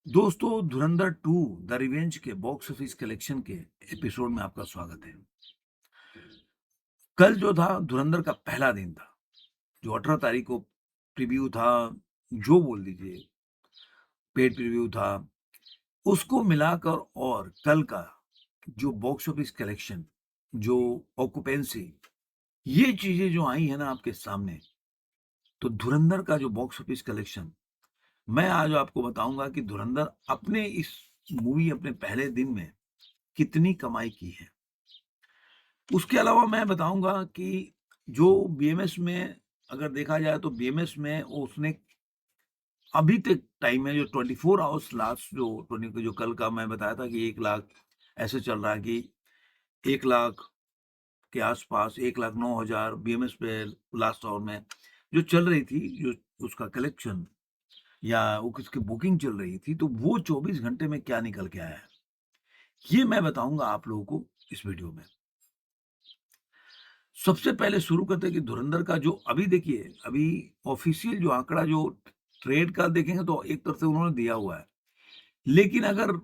दोस्तों, धुरंधर 2 the revenge के box office collection के एपिसोड में आपका स्वागत है। कल जो था धुरंधर का पहला दिन था, जो 18 तारीख को प्रीव्यू था, जो बोल दीजिए, पेड प्रीव्यू था, उसको मिलाकर और कल का जो बॉक्स ऑफिस कलेक्शन, जो ऑक्यूपेंसी, ये चीजें जो आई है ना आपके सामने, तो धुरंधर का जो बॉक्स ऑफिस कलेक्शन, मैं आज आपको बताऊंगा कि धुरंधर अपने इस मूवी अपने पहले दिन में कितनी कमाई की है। उसके अलावा मैं बताऊँगा कि जो बीएमएस में अगर देखा जाए तो बीएमएस में उसने अभी तक टाइम में जो 24 आवर्स लास्ट जो 20 जो कल का मैं बताया था कि 1 लाख ऐसे चल रहा है कि 1 लाख के आस-पास 1,09,000 बीएमएस पे लास्ट आवर में जो चल रही थी, जो उसका कलेक्शन या वो किसकी बुकिंग चल रही थी, तो वो 24 घंटे में क्या निकल के आया है, ये मैं बताऊँगा आप लोगों को इस वीडियो में। सबसे पहले शुरू करते हैं कि धुरंधर का जो अभी देखिए, अभी ऑफिशियल जो आंकड़ा जो ट्रेड का देखेंगे तो एक तरफ से उन्होंने दिया हुआ है। लेकिन अगर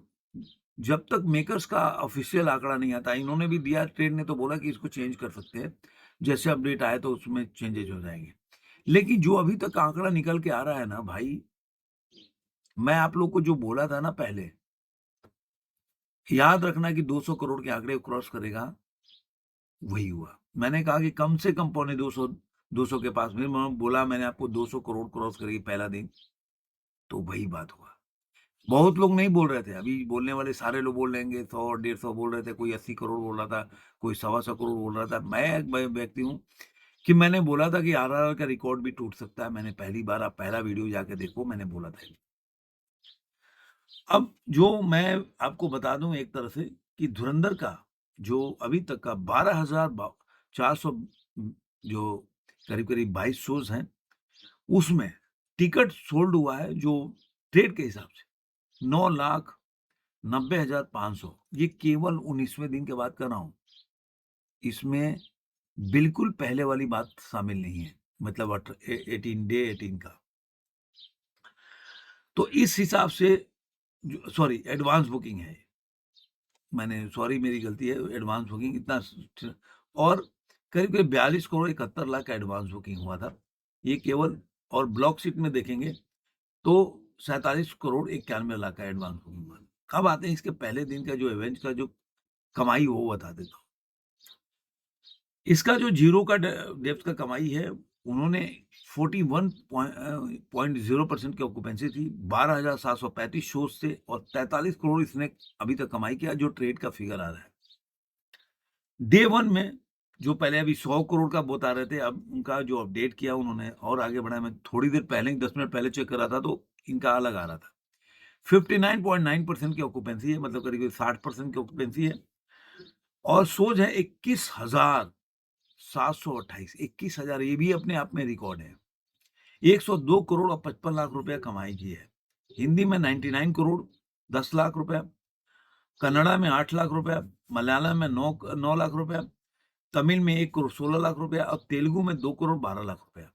जब तक मेकर्स का ऑफिशियल आंकड़ा नहीं आता, इन्होंने भी दिया, ट्रेड ने तो बोला कि इसको चेंज कर सकते हैं। जैसे अपडेट आए तो उसमें चेंजेज हो जाएँगे। लेकिन जो अभी तक आंकड़ा निकल के आ रहा है ना भाई, मैं आप लोग को जो बोला था ना पहले, याद रखना कि 200 करोड़ के आंकड़े को क्रॉस करेगा, वही हुआ। मैंने कहा कि कम से कम पौने 200 के पास में मैं बोला, मैंने आपको 200 करोड़ क्रॉस करेगी पहला दिन, तो वही बात हुआ। बहुत लोग नहीं बोल रहे थे, अभी बोलने वाले सारे लोग बोल लेंगे, 100 और 150 बोल रहे थे, कोई 80 करोड़ बोल रहा था, कोई सवा सौ करोड़ बोल रहा था। मैं एक व्यक्ति हूँ कि मैंने बोला था कि आरआरआर का रिकॉर्ड भी टूट सकता है। मैंने पहली बार, आप पहला वीडियो जाके देखो, मैंने बोला था ये। अब जो मैं आपको बता दूं एक तरह से कि धुरंधर का जो अभी तक का 12,400 जो करीब-करीब 22 शोज़ हैं, उसमें टिकट सोल्ड हुआ है जो ट्रेड के हिसाब से 9,90,500। ये केवल 19वें दिन की बात कर रहा हूँ। इसमें बिल्कुल पहले वाली बात शामिल नहीं है, मतलब 18 डे 18 का। तो इस हिसाब से जो सॉरी एडवांस बुकिंग है। मैंने सॉरी मेरी गलती है, एडवांस बुकिंग इतना और करीब-करीब 42 करोड़ 71 लाख का एडवांस बुकिंग हुआ था। ये केवल और ब्लॉक सीट में देखेंगे तो 47 करोड़ 91 लाख का एडवांस बुकिंग हुआ। अब आते हैं इसके पहले दिन का जो इवेंट का जो कमाई वो बता देता हूँ। इसका जो जीरो का डेप्थ का कमाई है, उन्होंने 41 पॉइंट 0% की ऑक्यूपेंसी थी, 12,735 शोज़ थे और 43 करोड़ इसने अभी तक कमाई किया, जो ट्रेड का फिगर आ रहा है। डे 1 में जो पहले अभी 100 करोड़ का बता रहे थे, अब उनका जो अपडेट किया उन्होंने और आगे बढ़ाया, मैं थोड़ी देर पहले ही 10 मिनट पहले चेक कर रहा था तो इनका अलग आ रहा था। 59.9% की ऑक्यूपेंसी है, मतलब करीब-करीब 60% की ऑक्यूपेंसी है और शोज़ है 21,728, 21,000, ये भी अपने आप में रिकॉर्ड है। 102 करोड़ और 55 लाख रुपया कमाई की है। हिंदी में 99 करोड़ 10 लाख रुपया, कन्नड़ा में 8 लाख रुपया, मलयालम में 9 लाख रुपया, तमिल में 1 करोड़ 16 लाख रुपया और तेलुगु में 2 करोड़ 12 लाख रुपया।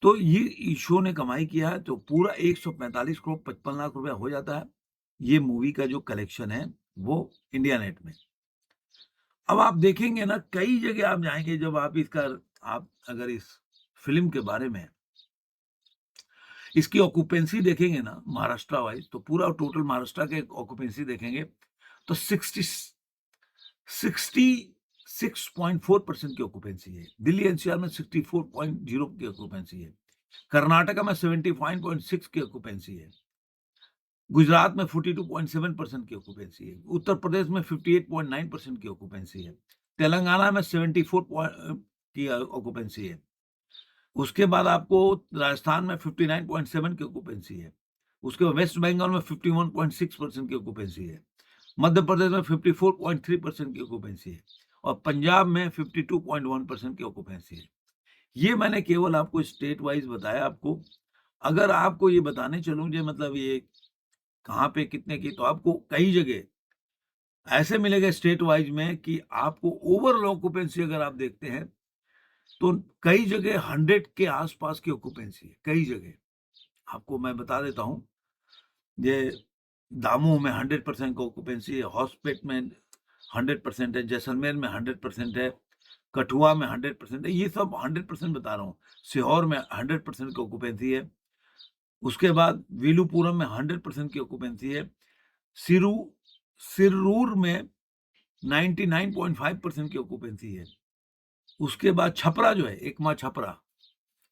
तो ये इस शो ने कमाई किया है तो पूरा 145 करोड़ 55 लाख रुपया हो जाता है। ये मूवी का जो कलेक्शन है वो इंडिया नेट में। अब आप देखेंगे ना, कई जगह आप जाएँगे, जब आप इसका आप अगर इस फ़िल्म के बारे में इसकी ऑक्यूपेंसी देखेंगे ना महाराष्ट्र वाइज़, तो पूरा टोटल महाराष्ट्र के ऑक्यूपेंसी देखेंगे तो 66.4% की ऑक्यूपेंसी है। दिल्ली एनसीआर में 64.0 की ऑक्यूपेंसी है। कर्नाटका में 75.6 की ऑक्यूपेंसी है। गुजरात में 42.7% की ऑक्यूपेंसी है। उत्तर प्रदेश में 58.9% की ऑक्यूपेंसी है। तेलंगाना में 74 की ऑक्यूपेंसी है। उसके बाद आपको राजस्थान में 59.7 की ऑक्यूपेंसी है। उसके बाद वेस्ट बंगाल में 51.6% की ऑक्यूपेंसी है। मध्य प्रदेश में 54.3% की ऑक्यूपेंसी है और पंजाब में 52.1% की ऑक्यूपेंसी है। ये मैंने केवल आपको स्टेट वाइज़ बताया आपको। अगर आपको ये बताने चलूँ जे मतलब ये कहाँ पे कितने की, तो आपको कई जगह ऐसे मिलेगा स्टेट वाइज़ में कि आपको ओवरऑल ऑक्यूपेंसी अगर आप देखते हैं, तो कई जगह 100 के आस-पास की ऑक्यूपेंसी है, कई जगह। आपको मैं बता देता हूँ, ये दामोह में 100% का ऑक्यूपेंसी है, हॉस्पेट में 100% है, जैसलमेर में 100% है, कठुआ में 100% है, ये सब 100% बता रहा हूँ। सीहोर में 100% की ऑक्यूपेंसी है। उसके बाद विलुपुरम में 100% की ऑक्यूपेंसी है। सिरू सिर्रूर में 99.5% की ऑक्यूपेंसी है। उसके बाद छपरा जो है, एकमा छपरा,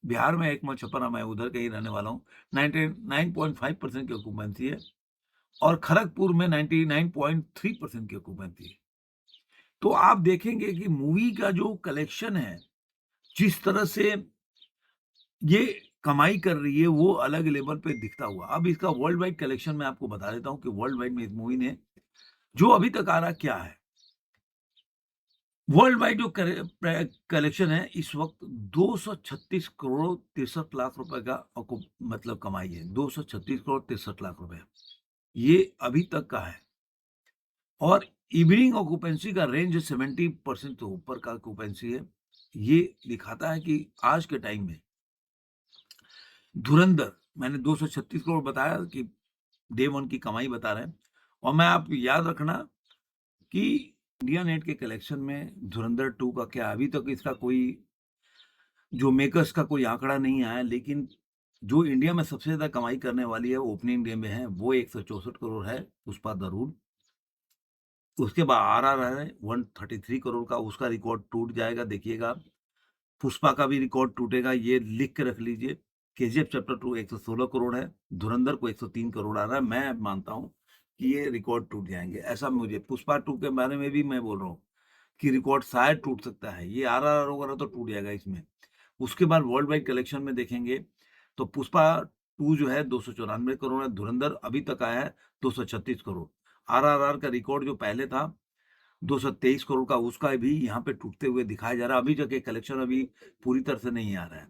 बिहार में एकमा छपरा, मैं उधर का ही रहने वाला हूँ, 99.5% की ऑक्यूपेंसी है। और खड़गपुर में 99.3% की ऑक्यूपेंसी है। तो आप देखेंगे कि मूवी का जो कलेक्शन है, जिस तरह से ये कमाई कर रही है, वो अलग लेवल पे दिखता हुआ। अब इसका वर्ल्ड वाइड कलेक्शन मैं आपको बता देता हूँ कि वर्ल्ड वाइड में इस मूवी ने जो अभी तक आ रहा क्या है। वर्ल्ड वाइड जो कलेक्शन है इस वक्त 236 करोड़ 63 लाख रुपए का मतलब कमाई है। 236 करोड़ 63 लाख रुपए ये अभी तक का है। और इवनिंग ऑक्यूपेंसी का रेंज 70% से ऊपर का ऑक्यूपेंसी है। ये दिखाता है कि आज के टाइम में धुरंधर, मैंने 236 करोड़ बताया कि डे वन की कमाई बता रहे हैं। और मैं आप याद रखना कि इंडिया नेट के कलेक्शन में धुरंधर 2 का क्या, अभी तक इसका कोई जो मेकर्स का कोई आंकड़ा नहीं आया, लेकिन जो इंडिया में सबसे ज्यादा कमाई करने वाली है ओपनिंग डे में है, वो 164 करोड़ है, पुष्पा द रूल। उसके बाद आरआरआर है 133 करोड़ का, उसका रिकॉर्ड टूट जाएगा, देखिएगा। पुष्पा का भी रिकॉर्ड टूटेगा, ये लिख के रख लीजिए। केजीएफ चैप्टर 2 116 करोड़ है, धुरंधर को 103 करोड़ आ रहा है। मैं मानता हूं कि ये रिकॉर्ड टूट जाएंगे, ऐसा मुझे पुष्पा 2 के बारे में भी मैं बोल रहा हूँ कि रिकॉर्ड शायद टूट सकता है। ये आरआरआर वगैरह तो टूट जाएगा इसमें। उसके बाद वर्ल्ड वाइड कलेक्शन में देखेंगे तो पुष्पा 2 जो है 294 करोड़ है, धुरंधर अभी तक आया है 236 करोड़। आरआरआर का रिकॉर्ड जो पहले था 223 करोड़ का, उसका भी यहाँ पे टूटते हुए दिखाया जा रहा है। अभी तक कलेक्शन अभी पूरी तरह से नहीं आ रहा है।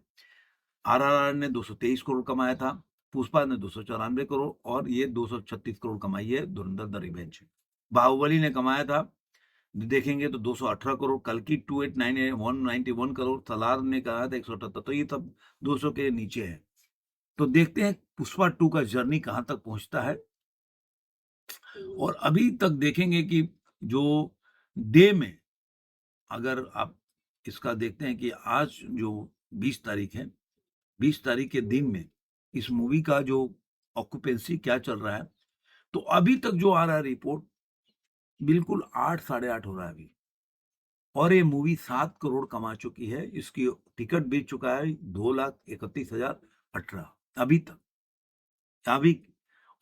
आरआरआर ने 223 करोड़ कमाया था, पुष्पा ने 294 करोड़, और ये 236 करोड़ कमाई है धुरंधर द रिवेंज। बाहुबली ने कमाया था, देखेंगे तो 218 करोड़, कल्कि 2898 191 करोड़, सलार ने कहा था 178, तो ये सब 200 के नीचे है। तो देखते हैं पुष्पा 2 का जर्नी कहां तक पहुंचता है। और अभी तक देखेंगे कि जो डे में, अगर आप इसका देखते हैं कि आज जो 20 तारीख है, 20 तारीख के दिन में इस मूवी का जो ऑक्यूपेंसी क्या चल रहा है, तो अभी तक जो आ रहा है रिपोर्ट, बिल्कुल 8 साढ़े 8 हो रहा है अभी। और ये मूवी 7 करोड़ कमा चुकी है, इसकी टिकट बेच चुका है 2,31,018 अभी तक। अभी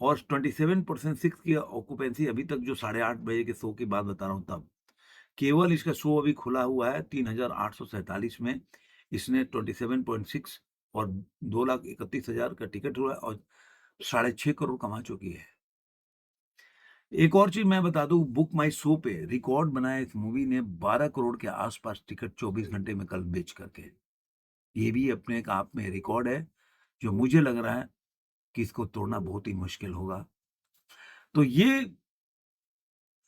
और 27% 6 की ऑक्यूपेंसी अभी तक, जो 8:30 बजे के शो की बात बता रहा हूँ तब। केवल इसका शो अभी खुला हुआ है 3,847 में, इसने 27.6 और 2,31,000 का टिकट हुआ और 6.5 करोड़ कमा चुकी है। एक और चीज मैं बता दूं, बुक माई शो पे रिकॉर्ड बनाया इस मूवी ने 12 करोड़ के आसपास टिकट 24 घंटे में कल बेच करके। ये भी अपने एक आप में रिकॉर्ड है, जो मुझे लग रहा है कि इसको तोड़ना बहुत ही मुश्किल होगा। तो ये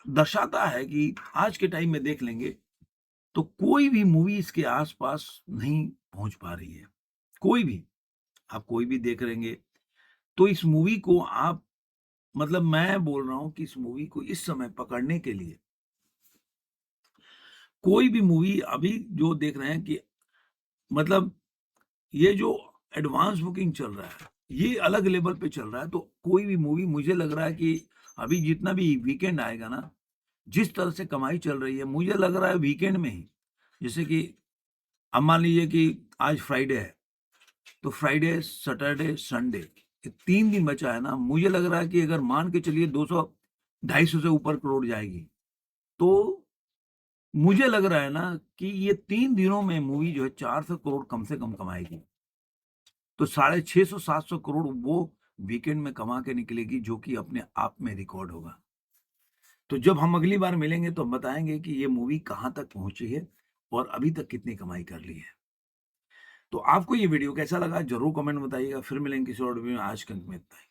दर्शाता है कि आज के टाइम में देख लेंगे तो कोई भी मूवी इसके आसपास नहीं पहुंच पा रही है। कोई भी, आप कोई भी देख लेंगे तो इस मूवी को आप, मतलब मैं बोल रहा हूं कि इस मूवी को इस समय पकड़ने के लिए कोई भी मूवी अभी जो देख रहे हैं कि, मतलब ये जो एडवांस बुकिंग चल रहा है ये अलग लेवल पे चल रहा है। तो कोई भी मूवी, मुझे लग रहा है कि अभी जितना भी वीकेंड आएगा ना, जिस तरह से कमाई चल रही है, मुझे लग रहा है वीकेंड में ही, जैसे कि अब मान लीजिए कि आज फ्राइडे है, तो फ्राइडे सैटरडे संडे, ये 3 दिन बचा है ना, मुझे लग रहा है कि अगर मान के चलिए 200 250 से ऊपर करोड़ जाएगी, तो मुझे लग रहा है ना कि ये 3 दिनों में मूवी जो है 400 करोड़ कम से कम कमाएगी। तो 650 700 करोड़ वो वीकेंड में कमा के निकलेगी, जो कि अपने आप में रिकॉर्ड होगा। तो जब हम अगली बार मिलेंगे तो हम बताएंगे कि ये मूवी कहां तक पहुंची है और अभी तक कितनी कमाई कर ली है। तो आपको ये वीडियो कैसा लगा जरूर कमेंट में बताइएगा। फिर मिलेंगे किसी और वीडियो में। आज के अंत में इतना ही।